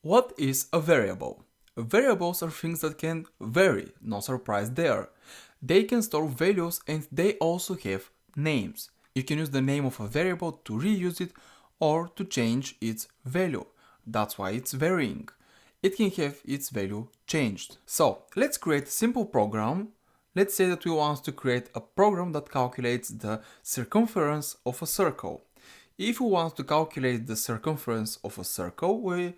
What is a variable? Variables are things that can vary, no surprise there. They can store values and they also have names. You can use the name of a variable to reuse it or to change its value. That's why it's varying. It can have its value changed. So let's create a simple program. Let's say that we want to create a program that calculates the circumference of a circle. If we want to calculate the circumference of a circle, we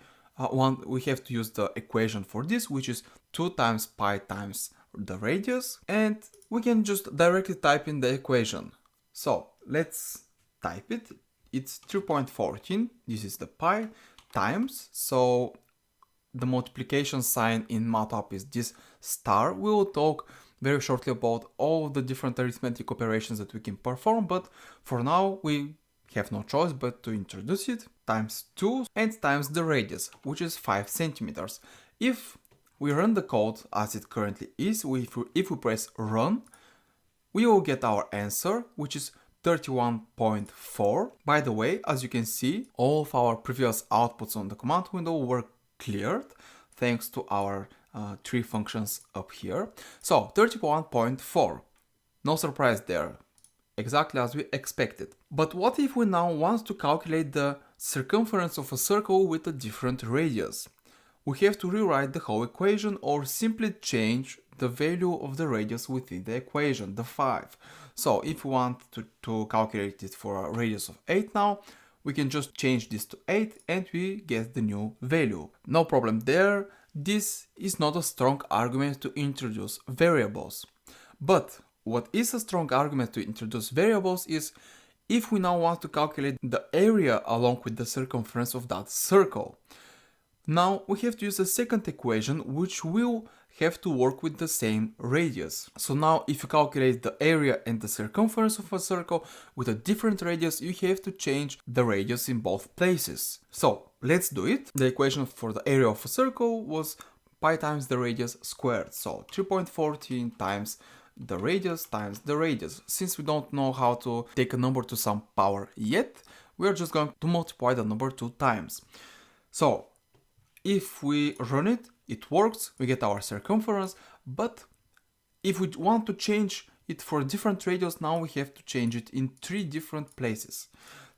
have to use the equation for this, which is 2 times pi times the radius, and we can just directly type in the equation. So let's type it. It's 3.14, this is the pi, times, so the multiplication sign in MATLAB is this star. We will talk very shortly about all of the different arithmetic operations that we can perform, but for now we have no choice but to introduce it, times 2 and times the radius, which is 5 centimeters. If we run the code as it currently is, if we press run, we will get our answer, which is 31.4. By the way, as you can see, all of our previous outputs on the command window were cleared thanks to our 3 functions up here. So 31.4, no surprise there, exactly as we expected. But what if we now want to calculate the circumference of a circle with a different radius? We have to rewrite the whole equation or simply change the value of the radius within the equation, the 5. So if we want to calculate it for a radius of 8 now, we can just change this to 8 and we get the new value. No problem there. This is not a strong argument to introduce variables. But what is a strong argument to introduce variables is if we now want to calculate the area along with the circumference of that circle. Now we have to use a second equation which will have to work with the same radius. So now if you calculate the area and the circumference of a circle with a different radius, you have to change the radius in both places. So let's do it. The equation for the area of a circle was pi times the radius squared. So 3.14 times the radius times the radius. Since we don't know how to take a number to some power yet, we are just going to multiply the number 2 times. So if we run it, it works, we get our circumference, but if we want to change it for a different radius, now we have to change it in 3 different places.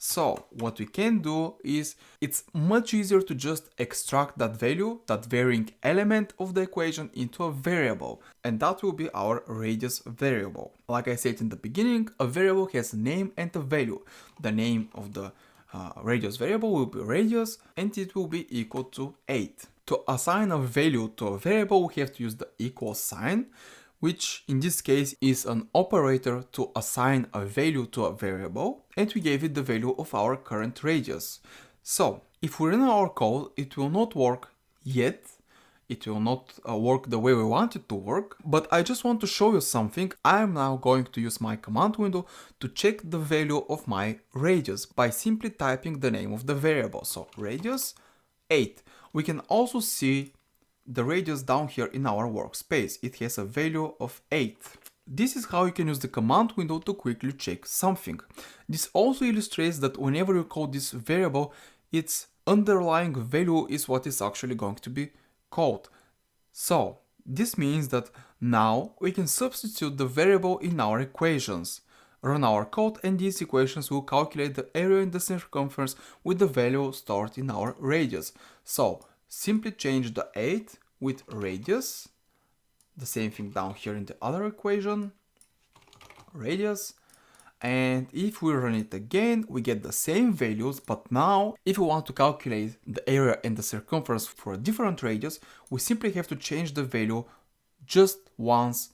So what we can do is, it's much easier to just extract that value, that varying element of the equation, into a variable, and that will be our radius variable. Like I said in the beginning, a variable has a name and a value. The name of the radius variable will be radius and it will be equal to 8. To assign a value to a variable, we have to use the equal sign, which in this case is an operator to assign a value to a variable, and we gave it the value of our current radius. So if we run our code, it will not work yet. It will not work the way we want it to work, but I just want to show you something. I am now going to use my command window to check the value of my radius by simply typing the name of the variable. So radius 8. We can also see the radius down here in our workspace. It has a value of 8. This is how you can use the command window to quickly check something. This also illustrates that whenever you call this variable, its underlying value is what is actually going to be called. So this means that now we can substitute the variable in our equations, run our code, and these equations will calculate the area and the circumference with the value stored in our radius. So simply change the 8 with radius, the same thing down here in the other equation, radius, and if we run it again, we get the same values, but now if we want to calculate the area and the circumference for a different radius, we simply have to change the value just once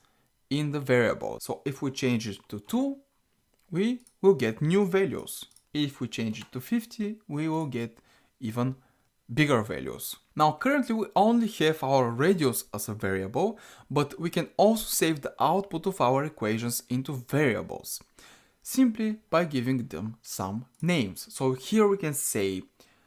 in the variable. So if we change it to 2, we will get new values. If we change it to 50, we will get even bigger values. Now currently we only have our radius as a variable, but we can also save the output of our equations into variables simply by giving them some names. So here we can say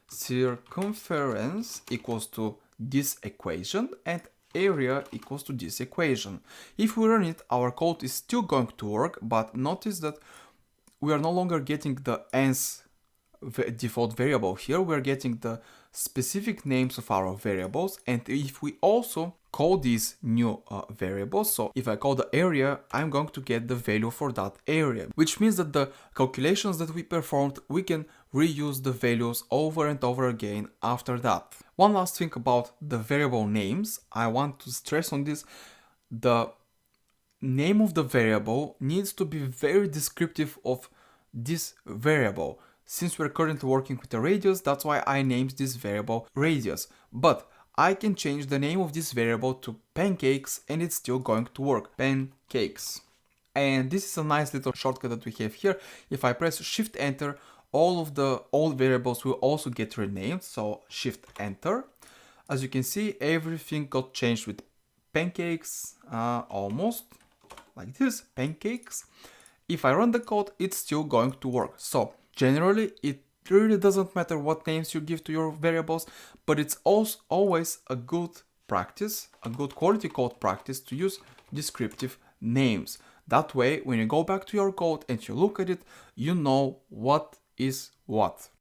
circumference equals to this equation and area equals to this equation. If we run it, our code is still going to work, but notice that we are no longer getting the nth default variable here, we are getting the specific names of our variables, and if we also call these new variables, so if I call the area, I'm going to get the value for that area, which means that the calculations that we performed, we can reuse the values over and over again after that. One last thing about the variable names, I want to stress on this. The name of the variable needs to be very descriptive of this variable. Since we're currently working with a radius, that's why I named this variable radius. But I can change the name of this variable to pancakes and it's still going to work. Pancakes. And this is a nice little shortcut that we have here. If I press Shift Enter, all of the old variables will also get renamed. So Shift Enter. As you can see, everything got changed with pancakes, almost like this, pancakes. If I run the code, it's still going to work. So generally, it really doesn't matter what names you give to your variables, but it's also always a good practice, a good quality code practice to use descriptive names. That way, when you go back to your code and you look at it, you know what is what.